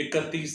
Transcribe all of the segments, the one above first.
31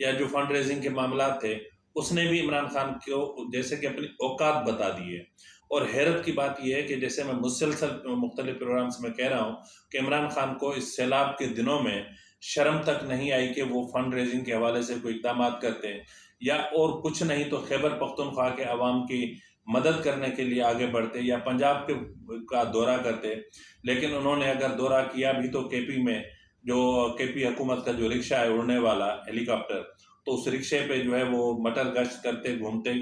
یا جو fund raising کے معاملات تھے اس نے بھی عمران خان کو جیسے کہ اپنی اوقات بتا دی ہے. اور حیرت کی بات یہ ہے کہ جیسے میں مسلسل مختلف پروگرامز میں کہہ رہا ہوں کہ عمران خان کو اس سیلاب کے دنوں میں شرم تک نہیں آئی کہ وہ فنڈ ریزنگ کے حوالے سے کوئی اقدامات کرتے ہیں یا اور کچھ نہیں تو خیبر پختونخوا کے عوام کی مدد کرنے کے لیے آگے بڑھتے یا پنجاب کا دورہ کرتے. لیکن انہوں نے اگر دورہ کیا بھی تو کے پی میں جو کے پی حکومت کا جو رکشہ ہے اڑنے والا ہیلی کاپٹر, تو اس رکشے پہ جو ہے وہ مٹر گشت کرتے گھومتے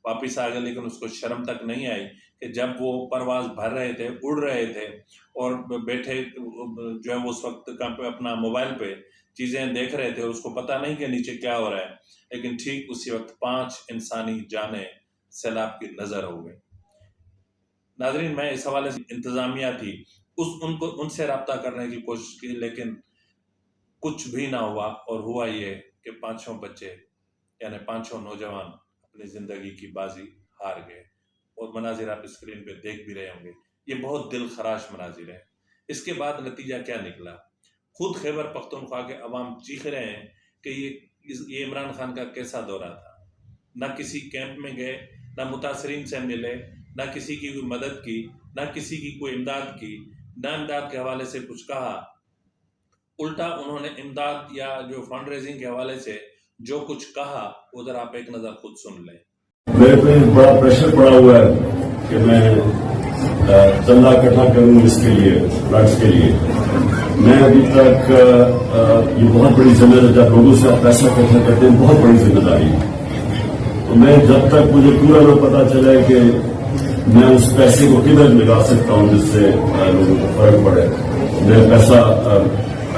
واپس آ گئے. لیکن اس کو شرم تک نہیں آئی کہ جب وہ پرواز بھر رہے تھے, اڑ رہے تھے اور بیٹھے جو ہے وہ اس وقت اپنا موبائل پہ چیزیں دیکھ رہے تھے اور اس کو پتہ نہیں کہ نیچے کیا ہو رہا ہے. لیکن ٹھیک اسی وقت 5 انسانی جانیں سیلاب کی نظر ہو گئی. ناظرین, میں اس حوالے سے انتظامیہ تھی ان سے رابطہ کرنے کی کوشش کی لیکن کچھ بھی نہ ہوا. اور ہوا یہ کہ 5 بچے یعنی 5 نوجوان اپنی زندگی کی بازی ہار گئے. اور مناظر آپ اسکرین پہ دیکھ بھی رہے ہوں گے, یہ بہت دل خراش مناظر ہیں. اس کے بعد نتیجہ کیا نکلا؟ خود خیبر پختونخوا کے عوام چیخ رہے ہیں کہ یہ عمران خان کا کیسا دورہ تھا. نہ کسی کیمپ میں گئے, نہ متاثرین سے ملے, نہ کسی کی کوئی مدد کی, نہ کسی کی کوئی امداد کی, نہ امداد کے حوالے سے کچھ کہا. الٹا انہوں نے امداد یا جو فنڈ ریزنگ کے حوالے سے جو کچھ کہا ادھر آپ ایک نظر خود سن لیں. میرے پہ بڑا پریشر پڑا ہوا ہے کہ میں چندہ اکٹھا کروں اس کے لیے, فلڈس کے لیے. میں ابھی تک یہ بہت بڑی ذمہ داری, جب لوگوں سے آپ پیسہ اکٹھا کرتے ہیں بہت بڑی ذمہ داری ہے. تو میں جب تک مجھے پورا نہ پتا چلے کہ میں اس پیسے کو کدھر لگا سکتا ہوں جس سے لوگوں کو فرق پڑے, میں پیسہ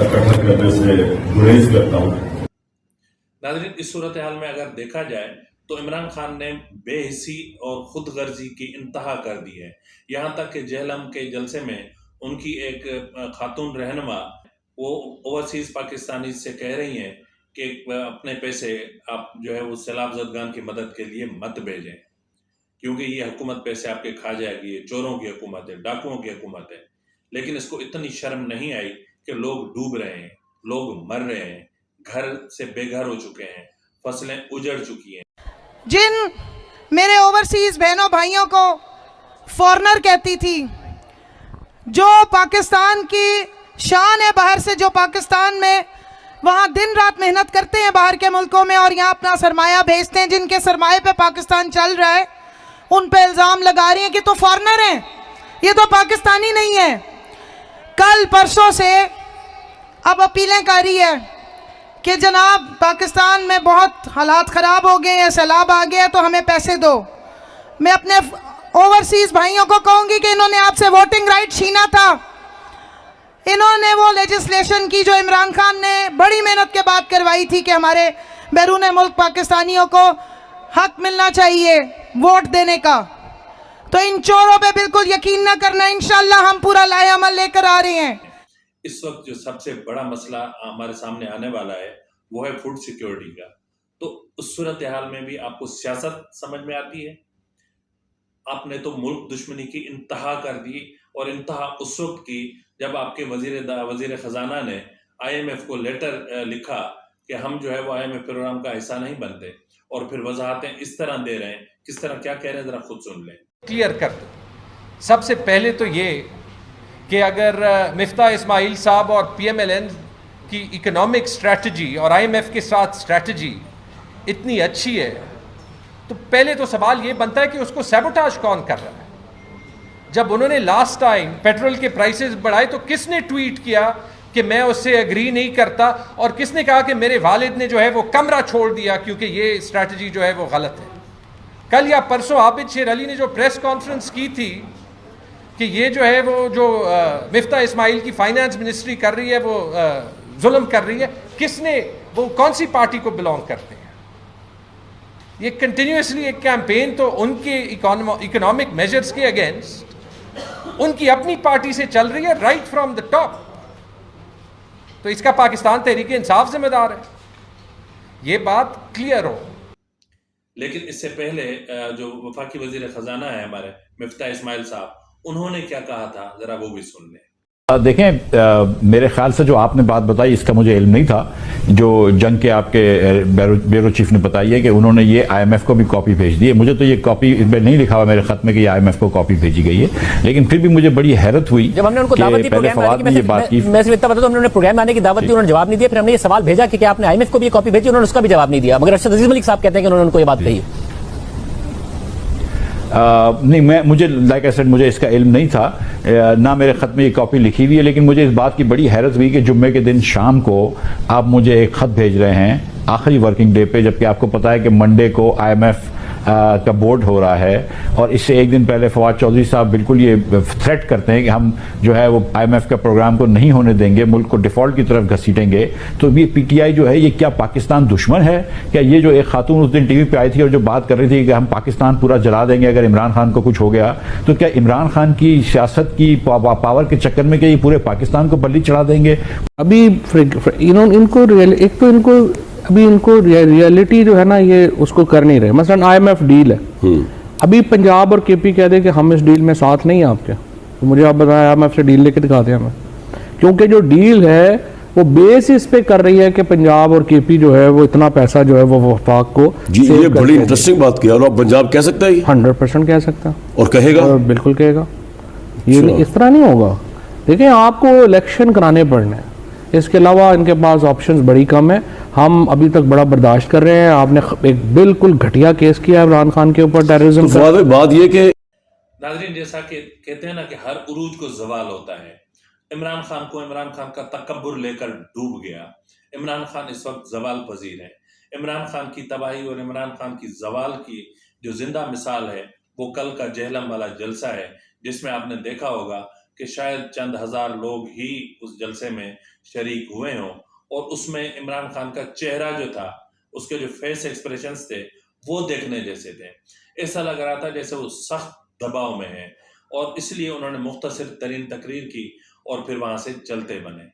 اکٹھا کرنے سے گریز کرتا ہوں. ناظرین, اس صورتحال میں اگر دیکھا جائے تو عمران خان نے بے حسی اور خود غرضی کی انتہا کر دی ہے. یہاں تک کہ جہلم کے جلسے میں ان کی ایک خاتون رہنما وہ اوورسیز پاکستانی سے کہہ رہی ہیں کہ اپنے پیسے آپ جو ہے وہ سیلاب زدگان کی مدد کے لیے مت بھیجیں کیونکہ یہ حکومت پیسے آپ کے کھا جائے گی, یہ چوروں کی حکومت ہے, ڈاکوؤں کی حکومت ہے. لیکن اس کو اتنی شرم نہیں آئی کہ لوگ ڈوب رہے ہیں, لوگ مر رہے ہیں, گھر سے بے گھر ہو چکے ہیں, فصلیں اجڑ چکی ہیں. جن میرے اوورسیز بہنوں بھائیوں کو فورنر کہتی تھی, جو پاکستان کی شان ہے باہر سے, جو پاکستان میں وہاں دن رات محنت کرتے ہیں باہر کے ملکوں میں اور یہاں اپنا سرمایہ بھیجتے ہیں, جن کے سرمایہ پہ پاکستان چل رہا ہے, ان پہ الزام لگا رہی ہیں کہ تو فورنر ہیں, یہ تو پاکستانی نہیں ہے. کل پرسوں سے اب اپیلیں کر رہی ہے کہ جناب پاکستان میں بہت حالات خراب ہو گئے ہیں, سیلاب آ گیا تو ہمیں پیسے دو. میں اپنے اوورسیز بھائیوں کو کہوں گی کہ انہوں نے آپ سے ووٹنگ رائٹ چھینا تھا. انہوں نے وہ لیجسلیشن کی جو عمران خان نے بڑی محنت کے بعد کروائی تھی کہ ہمارے بیرون ملک پاکستانیوں کو حق ملنا چاہیے ووٹ دینے کا. تو ان چوروں پہ بالکل یقین نہ کرنا, انشاءاللہ ہم پورا لائحہ عمل لے کر آ رہے ہیں. اس وقت جو سب سے بڑا مسئلہ ہمارے سامنے آنے والا ہے وہ ہے فوڈ سیکیورٹی کا. تو اس صورتحال میں بھی آپ کو سیاست سمجھ میں آتی ہے. آپ نے تو ملک دشمنی کی انتہا کر دی, اور انتہا اس وقت کی جب آپ کے وزیر خزانہ نے آئی ایم ایف کو لیٹر لکھا کہ ہم جو ہے وہ آئی ایم ایف پروگرام کا حصہ نہیں بنتے, اور پھر وضاحتیں اس طرح دے رہے ہیں. کس طرح کیا کہہ رہے ہیں ذرا خود سن لیں. کلیئر کر دوں. سب سے پہلے تو یہ کہ اگر مفتاح اسماعیل صاحب اور پی ایم ایل این کی اکنامک اسٹریٹجی اور آئی ایم ایف کے ساتھ اسٹریٹجی اتنی اچھی ہے تو پہلے تو سوال یہ بنتا ہے کہ اس کو سیبوٹاج کون کر رہا ہے. جب انہوں نے لاسٹ ٹائم پیٹرول کے پرائسز بڑھائے تو کس نے ٹویٹ کیا کہ میں اس سے اگری نہیں کرتا, اور کس نے کہا کہ میرے والد نے جو ہے وہ کمرہ چھوڑ دیا کیونکہ یہ اسٹریٹجی جو ہے وہ غلط ہے. کل یا پرسوں عابد شیر علی نے جو پریس کانفرنس کی تھی کہ یہ جو ہے وہ جو مفتاح اسماعیل کی فائنانس منسٹری کر رہی ہے وہ ظلم کر رہی ہے, کس نے, وہ کون سی پارٹی کو بلانگ کرتے ہیں. یہ کنٹینیوسلی ایک کیمپین تو ان کے اکنامک میجرز کے اگینسٹ ان کی اپنی پارٹی سے چل رہی ہے رائٹ فرام دا ٹاپ. تو اس کا پاکستان تحریک انصاف ذمہ دار ہے, یہ بات کلیئر ہو. لیکن اس سے پہلے جو وفاقی وزیر خزانہ ہے ہمارے مفتاح اسماعیل صاحب, انہوں نے کیا کہا تھا ذرا وہ بھی سن لیں. دیکھیں میرے خیال سے جو آپ نے بات بتائی اس کا مجھے علم نہیں تھا. جو جنگ کے آپ کے بیورو چیف نے بتائی ہے کہ انہوں نے یہ آئی ایم ایف کو بھی کاپی بھیج دی ہے. مجھے تو یہ کاپی میں نہیں لکھا ہوا میرے خط میں کہ یہ آئی ایم ایف کو کاپی بھیجی گئی ہے, لیکن پھر بھی مجھے بڑی حیرت ہوئی جب ہم نے ان کو دعوت دی پروگرام میں صرف اتنا بتا دوں, ہم نے پروگرام آنے کی دعوت دی, انہوں نے جواب نہیں دیا. پھر ہم نے یہ سوال بھیجا کہ آپ نے آئی ایم ایف کو بھی یہ کاپی بھیجی, انہوں نے اس کا بھی جواب نہیں دیا. مگر ارشد عزیز ملک صاحب کہتے ہیں کہ انہوں نے ان کو یہ بات کہی. نہیں, مجھے لائک آئی سیڈ مجھے اس کا علم نہیں تھا, نہ میرے خط میں یہ کاپی لکھی ہوئی ہے. لیکن مجھے اس بات کی بڑی حیرت ہوئی کہ جمعے کے دن شام کو آپ مجھے ایک خط بھیج رہے ہیں آخری ورکنگ ڈے پہ, جبکہ آپ کو پتا ہے کہ منڈے کو آئی ایم ایف کا بورڈ ہو رہا ہے, اور اس سے ایک دن پہلے فواد چودھری صاحب بالکل یہ تھریٹ کرتے ہیں کہ ہم جو ہے وہ آئی ایم ایف کا پروگرام کو نہیں ہونے دیں گے, ملک کو ڈیفالٹ کی طرف گھسیٹیں گے. تو یہ پی ٹی آئی جو ہے یہ کیا پاکستان دشمن ہے کیا؟ یہ جو ایک خاتون اس دن ٹی وی پہ آئی تھی اور جو بات کر رہی تھی کہ ہم پاکستان پورا جلا دیں گے اگر عمران خان کو کچھ ہو گیا, تو کیا عمران خان کی سیاست کی پاور کے چکر میں کیا یہ پورے پاکستان کو بلی چڑھا دیں گے؟ ابھی ان کو ریئلٹی جو ہے نا یہ اس کو کر نہیں رہے. مثلا آئی ایم ایف ڈیل ہے, ابھی پنجاب اور کے پی کہہ دے کہ ہم اس ڈیل میں ساتھ نہیں ہیں آپ کے, تو مجھے آپ بتائیں آئی ایم ایف سے ڈیل لے کے دکھا دیں ہمیں, کیونکہ جو ڈیل ہے وہ بیس اس پہ کر رہی ہے کہ پنجاب اور کے پی جو ہے وہ اتنا پیسہ جو ہے وہ وفاق کو. جی یہ بڑی انٹرسٹنگ بات کیا, اور پنجاب کہہ سکتا ہے 100% کہہ سکتا, اور کہے گا, بالکل کہے گا. یہ اس طرح نہیں ہوگا. دیکھیں آپ کو الیکشن کرانے پڑنے ہیں, اس کے علاوہ ان کے پاس آپشنز بڑی کم ہیں. ہم ابھی تک بڑا برداشت کر رہے ہیں. آپ نے ایک بالکل گھٹیا کیس کیا عمران خان کے اوپر ٹیررزم کا. بات یہ کہ ناظرین جیسا کہ کہتے ہیں نا کہ ہر عروج کو زوال ہوتا ہے, عمران خان کا تکبر لے کر ڈوب گیا. عمران خان اس وقت زوال پذیر ہے. عمران خان کی تباہی اور عمران خان کی زوال کی جو زندہ مثال ہے وہ کل کا جہلم والا جلسہ ہے, جس میں آپ نے دیکھا ہوگا کہ شاید چند ہزار لوگ ہی اس جلسے میں شریک ہوئے ہوں, اور اس میں عمران خان کا چہرہ جو تھا, اس کے جو فیس ایکسپریشنز تھے وہ دیکھنے جیسے تھے. ایسا لگ رہا تھا جیسے وہ سخت دباؤ میں ہیں, اور اس لیے انہوں نے مختصر ترین تقریر کی اور پھر وہاں سے چلتے بنے.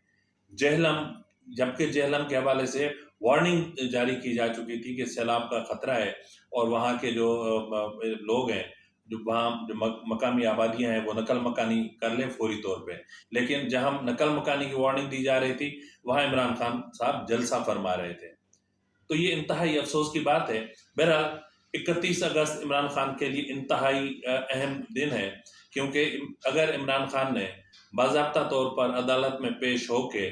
جہلم, جبکہ جہلم کے حوالے سے وارننگ جاری کی جا چکی تھی کہ سیلاب کا خطرہ ہے, اور وہاں کے جو لوگ ہیں, جو وہاں جو مقامی آبادیاں ہیں, وہ نقل مکانی کر لیں فوری طور پہ. لیکن جہاں نقل مکانی کی وارننگ دی جا رہی تھی وہاں عمران خان صاحب جلسہ فرما رہے تھے. تو یہ انتہائی افسوس کی بات ہے. بہرحال 31 اگست عمران خان کے لیے انتہائی اہم دن ہے, کیونکہ اگر عمران خان نے باضابطہ طور پر عدالت میں پیش ہو کے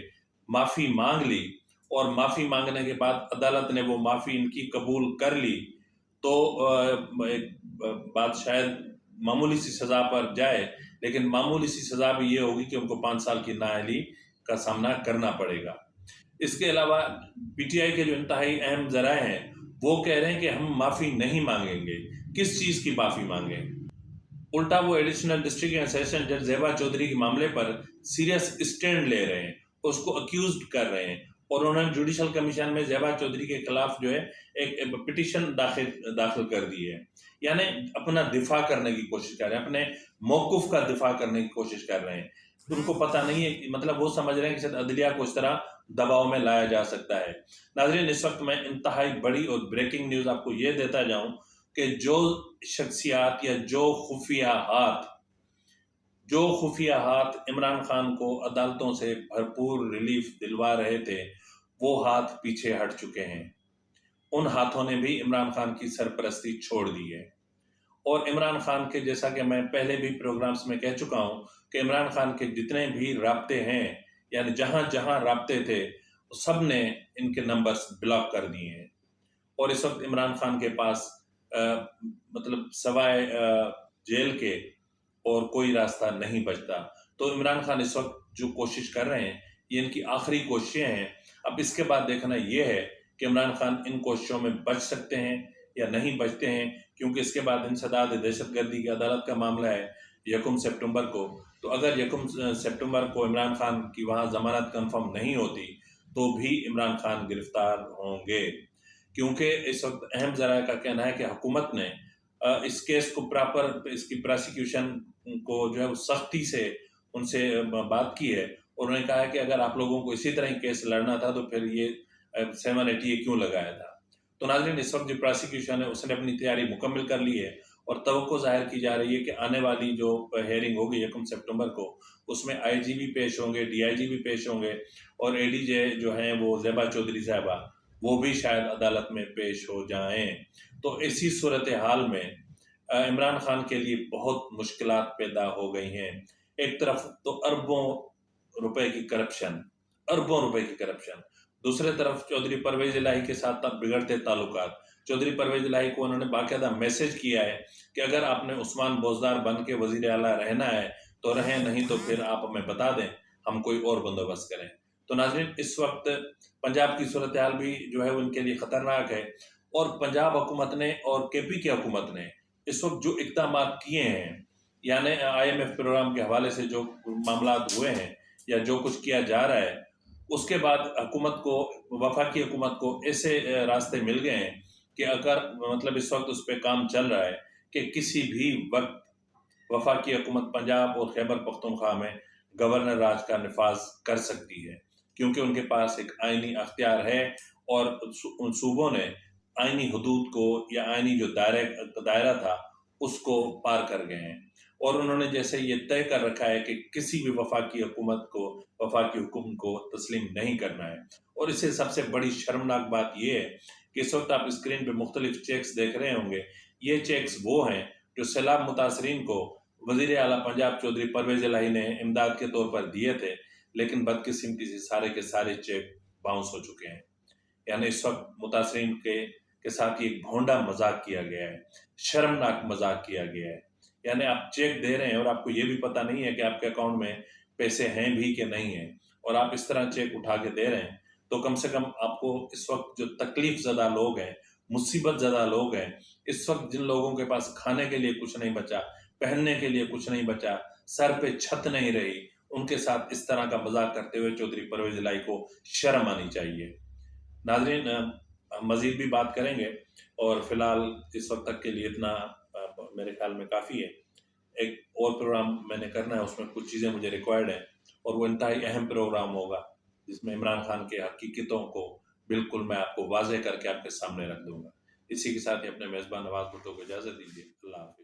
معافی مانگ لی, اور معافی مانگنے کے بعد عدالت نے وہ معافی ان کی قبول کر لی, تو ایک بات شاید معمولی سی سزا پر جائے, لیکن معمولی سی سزا بھی یہ ہوگی کہ ان کو 5 سال کی نااہلی کا سامنا کرنا پڑے گا. اس کے علاوہ پی ٹی آئی کے جو انتہائی اہم ذرائع ہیں وہ کہہ رہے ہیں کہ ہم معافی نہیں مانگیں گے. کس چیز کی معافی مانگیں؟ الٹا وہ ایڈیشنل ڈسٹرکٹ اینڈ سیشن جج زیبا چودھری کے معاملے پر سیریس اسٹینڈ لے رہے ہیں, اس کو اکیوزڈ کر رہے ہیں, اور انہوں نے جوڈیشل کمیشن میں زیبا چودھری کے خلاف جو ہے ایک پٹیشن داخل کر دی ہے. یعنی اپنا دفاع کرنے کی کوشش کر رہے ہیں, اپنے موقف کا دفاع کرنے کی کوشش کر رہے ہیں. ان کو پتہ نہیں ہے, مطلب وہ سمجھ رہے ہیں کہ شاید عدلیہ کو اس طرح دباؤ میں لایا جا سکتا ہے. ناظرین اس وقت میں انتہائی بڑی اور بریکنگ نیوز آپ کو یہ دیتا جاؤں کہ جو شخصیات یا جو خفیہ ہاتھ عمران خان کو عدالتوں سے بھرپور ریلیف دلوا رہے تھے, وہ ہاتھ پیچھے ہٹ چکے ہیں. ان ہاتھوں نے بھی عمران خان کی سرپرستی چھوڑ دی ہے. اور عمران خان کے, جیسا کہ میں پہلے بھی پروگرامز میں کہہ چکا ہوں, کہ عمران خان کے جتنے بھی رابطے ہیں, یعنی جہاں جہاں رابطے تھے سب نے ان کے نمبرز بلاک کر دیے ہیں. اور اس وقت عمران خان کے پاس مطلب سوائے جیل کے اور کوئی راستہ نہیں بچتا. تو عمران خان اس وقت جو کوشش کر رہے ہیں یہ ان کی آخری کوششیں ہیں. اب اس کے بعد دیکھنا یہ ہے کہ عمران خان ان کوششوں میں بچ سکتے ہیں یا نہیں بچتے ہیں, کیونکہ اس کے بعد انسداد دہشت گردی کی عدالت کا معاملہ ہے 1 سپٹمبر کو. تو اگر 1 سپٹمبر کو عمران خان کی وہاں ضمانت کنفرم نہیں ہوتی تو بھی عمران خان گرفتار ہوں گے, کیونکہ اس وقت اہم ذرائع کا کہنا ہے کہ حکومت نے اس کیس کو اس کی پراسیکیوشن کو جو ہے سختی سے ان سے بات کی ہے, اور انہوں نے کہا ہے کہ اگر آپ لوگوں کو اسی طرح کیس لڑنا تھا تو پھر یہ 780 کیوں لگایا تھا. تو ناظرین اس وقت جو پراسیکیوشن ہے اس نے اپنی تیاری مکمل کر لی ہے, اور توقع ظاہر کی جا رہی ہے کہ آنے والی جو ہیئرنگ ہوگی 1 سپٹمبر کو، اس میں آئی جی بھی پیش ہوں گے، ڈی آئی جی بھی پیش ہوں گے، اور اے ڈی جے جو ہیں وہ زیبا چودھری صاحبہ وہ بھی شاید عدالت میں پیش ہو جائیں۔ تو اسی صورتحال میں عمران خان کے لیے بہت مشکلات پیدا ہو گئی ہیں۔ ایک طرف تو اربوں روپے کی کرپشن، دوسرے طرف چودھری پرویز الہی کے ساتھ بگڑتے تعلقات۔ چودھری پرویز الہی کو انہوں نے باقاعدہ میسج کیا ہے کہ اگر آپ نے عثمان بوزدار بن کے وزیر اعلیٰ رہنا ہے تو رہیں، نہیں تو پھر آپ ہمیں بتا دیں، ہم کوئی اور بندوبست کریں۔ تو ناظرین، اس وقت پنجاب کی صورتحال بھی جو ہے ان کے لیے خطرناک ہے، اور پنجاب حکومت نے اور کے پی کی حکومت نے اس وقت جو اقدامات کیے ہیں، یعنی آئی ایم ایف پروگرام کے حوالے سے جو معاملات ہوئے ہیں یا جو کچھ کیا جا رہا ہے، اس کے بعد حکومت کو، وفاقی حکومت کو ایسے راستے مل گئے ہیں کہ اگر مطلب اس وقت اس پہ کام چل رہا ہے کہ کسی بھی وقت وفاقی حکومت پنجاب اور خیبر پختونخوا میں گورنر راج کا نفاذ کر سکتی ہے، کیونکہ ان کے پاس ایک آئینی اختیار ہے، اور ان صوبوں نے آئینی حدود کو یا آئینی جو دائرہ تھا اس کو پار کر گئے ہیں، اور انہوں نے جیسے یہ طے کر رکھا ہے کہ کسی بھی وفاقی حکومت کو، وفاقی حکم کو تسلیم نہیں کرنا ہے۔ اور اس سے سب سے بڑی شرمناک بات یہ ہے کہ اس وقت آپ اسکرین پہ مختلف چیکس دیکھ رہے ہوں گے، یہ چیکس وہ ہیں جو سیلاب متاثرین کو وزیر اعلیٰ پنجاب چودھری پرویز الہی نے امداد کے طور پر دیے تھے، لیکن بدقسمتی سے سارے کے سارے چیک باؤنس ہو چکے ہیں۔ یعنی اس وقت متاثرین کے ساتھ ایک بھونڈا مذاق کیا گیا ہے، شرمناک مذاق کیا گیا ہے۔ یعنی آپ چیک دے رہے ہیں اور آپ کو یہ بھی پتہ نہیں ہے کہ آپ کے اکاؤنٹ میں پیسے ہیں بھی کہ نہیں ہیں، اور آپ اس طرح چیک اٹھا کے دے رہے ہیں، تو کم سے کم آپ کو اس وقت جو تکلیف زدہ لوگ ہیں، مصیبت زدہ لوگ ہیں، اس وقت جن لوگوں کے پاس کھانے کے لیے کچھ نہیں بچا، پہننے کے لیے کچھ نہیں بچا، سر پہ چھت نہیں رہی، ان کے ساتھ اس طرح کا مذاق کرتے ہوئے چودھری پرویز الہی کو شرم آنی چاہیے۔ ناظرین، مزید بھی بات کریں گے، اور فی الحال اس وقت تک کے لیے اتنا میرے خیال میں کافی ہے۔ ایک اور پروگرام میں نے کرنا ہے، اس میں کچھ چیزیں مجھے ریکوائرڈ ہیں، اور وہ انتہائی اہم پروگرام ہوگا جس میں عمران خان کے حقیقتوں کو بالکل میں آپ کو واضح کر کے آپ کے سامنے رکھ دوں گا۔ اسی کے ساتھ ہی اپنے میزبان نواز بھٹو کو اجازت دیجیے۔ اللہ حافظ۔